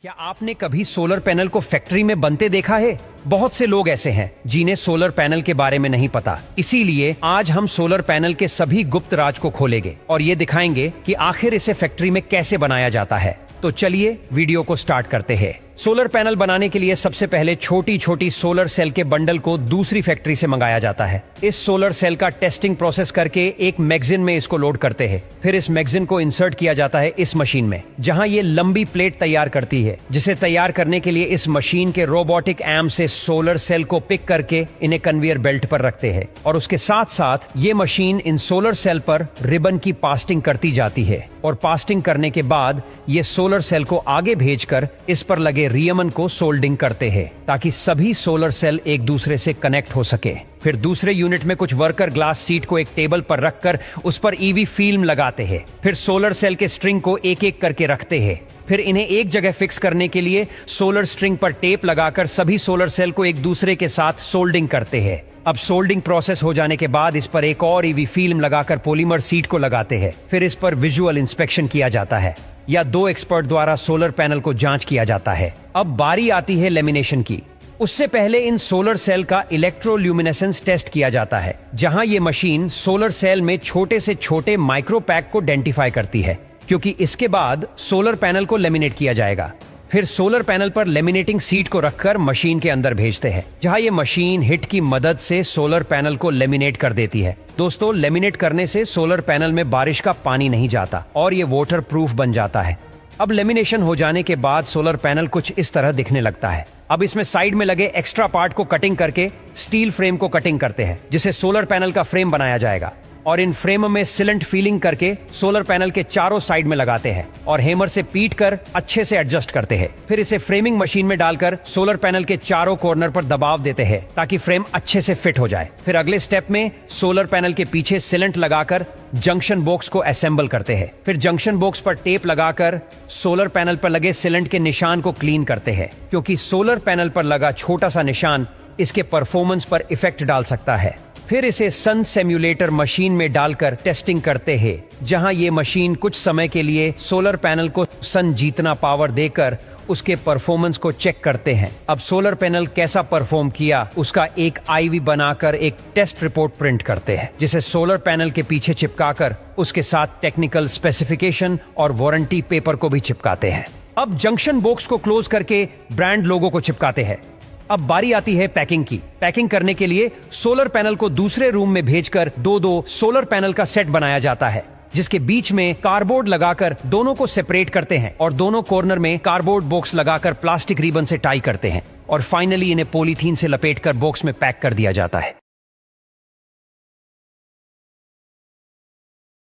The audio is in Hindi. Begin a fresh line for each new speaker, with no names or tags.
क्या आपने कभी सोलर पैनल को फैक्ट्री में बनते देखा है? बहुत से लोग ऐसे हैं जिन्हें सोलर पैनल के बारे में नहीं पता। इसीलिए आज हम सोलर पैनल के सभी गुप्त राज को खोलेंगे और ये दिखाएंगे कि आखिर इसे फैक्ट्री में कैसे बनाया जाता है। तो चलिए वीडियो को स्टार्ट करते हैं। सोलर पैनल बनाने के लिए सबसे पहले छोटी छोटी सोलर सेल के बंडल को दूसरी फैक्ट्री से मंगाया जाता है। इस सोलर सेल का टेस्टिंग प्रोसेस करके एक मैगजीन में इसको लोड करते हैं। फिर इस मैगजीन को इंसर्ट किया जाता है इस मशीन में, जहां ये लंबी प्लेट तैयार करती है, जिसे तैयार करने के लिए इस मशीन के रोबोटिक आर्म से सोलर सेल को पिक करके इन्हें कन्वेयर बेल्ट पर रखते हैं और उसके साथ साथ ये मशीन इन सोलर सेल पर रिबन की पास्टिंग करती जाती है और पास्टिंग करने के बाद ये सोलर सेल को आगे भेजकर इस पर लगे रियमन को सोल्डिंग करते हैं ताकि सभी सोलर सेल एक दूसरे से कनेक्ट हो सके। फिर दूसरे यूनिट में कुछ वर्कर ग्लास सीट को एक टेबल पर रखकर उस पर ईवी फिल्म लगाते हैं। फिर सोलर सेल के स्ट्रिंग को एक एक करके रखते हैं। फिर इन्हें एक जगह फिक्स करने के लिए सोलर स्ट्रिंग पर टेप लगाकर सभी सोलर सेल को एक दूसरे के साथ सोल्डिंग करते हैं। अब सोल्डिंग प्रोसेस हो जाने के बाद इस पर एक और ईवी फिल्म लगाकर पॉलीमर सीट को लगाते हैं। फिर इस पर विजुअल इंस्पेक्शन किया जाता है या दो एक्सपर्ट द्वारा सोलर पैनल को जांच किया जाता है। अब बारी आती है लेमिनेशन की। उससे पहले इन सोलर सेल का इलेक्ट्रोल्यूमिनेसेंस टेस्ट किया जाता है, जहां ये मशीन सोलर सेल में छोटे से छोटे माइक्रो पैक को आइडेंटिफाई करती है, क्योंकि इसके बाद सोलर पैनल को लेमिनेट किया जाएगा। फिर सोलर पैनल पर लेमिनेटिंग सीट को रखकर मशीन के अंदर भेजते हैं, जहां ये मशीन हिट की मदद से सोलर पैनल को लेमिनेट कर देती है। दोस्तों, लेमिनेट करने से सोलर पैनल में बारिश का पानी नहीं जाता और ये वाटर प्रूफ बन जाता है। अब लेमिनेशन हो जाने के बाद सोलर पैनल कुछ इस तरह दिखने लगता है। अब इसमें साइड में लगे एक्स्ट्रा पार्ट को कटिंग करके स्टील फ्रेम को कटिंग करते हैं, जिससे सोलर पैनल का फ्रेम बनाया जाएगा और इन फ्रेम में सिलेंट फीलिंग करके सोलर पैनल के चारों साइड में लगाते हैं और हैमर से पीट कर अच्छे से एडजस्ट करते हैं। फिर इसे फ्रेमिंग मशीन में डालकर सोलर पैनल के चारों कॉर्नर पर दबाव देते हैं ताकि फ्रेम अच्छे से फिट हो जाए। फिर अगले स्टेप में सोलर पैनल के पीछे सिलेंट लगाकर जंक्शन बॉक्स को असेंबल करते हैं। फिर जंक्शन बॉक्स पर टेप लगाकर सोलर पैनल पर लगे सिलेंट के निशान को क्लीन करते हैं, क्योंकि सोलर पैनल पर लगा छोटा सा निशान इसके परफॉर्मेंस पर इफेक्ट डाल सकता है। फिर इसे सन सिम्युलेटर मशीन में डालकर टेस्टिंग करते हैं, जहां ये मशीन कुछ समय के लिए सोलर पैनल को सन जितना पावर देकर उसके परफॉर्मेंस को चेक करते हैं। अब सोलर पैनल कैसा परफॉर्म किया उसका एक आईवी बनाकर एक टेस्ट रिपोर्ट प्रिंट करते हैं, जिसे सोलर पैनल के पीछे चिपकाकर उसके साथ टेक्निकल स्पेसिफिकेशन और वारंटी पेपर को भी चिपकाते हैं। अब जंक्शन बॉक्स को क्लोज करके ब्रांड लोगो को चिपकाते हैं। अब बारी आती है पैकिंग की। पैकिंग करने के लिए सोलर पैनल को दूसरे रूम में भेजकर दो सोलर पैनल का सेट बनाया जाता है, जिसके बीच में कार्डबोर्ड लगाकर दोनों को सेपरेट करते हैं और दोनों कॉर्नर में कार्डबोर्ड बॉक्स लगाकर प्लास्टिक रिबन से टाई करते हैं और फाइनली इन्हें पॉलीथीन से लपेटकर बॉक्स में पैक कर दिया जाता है।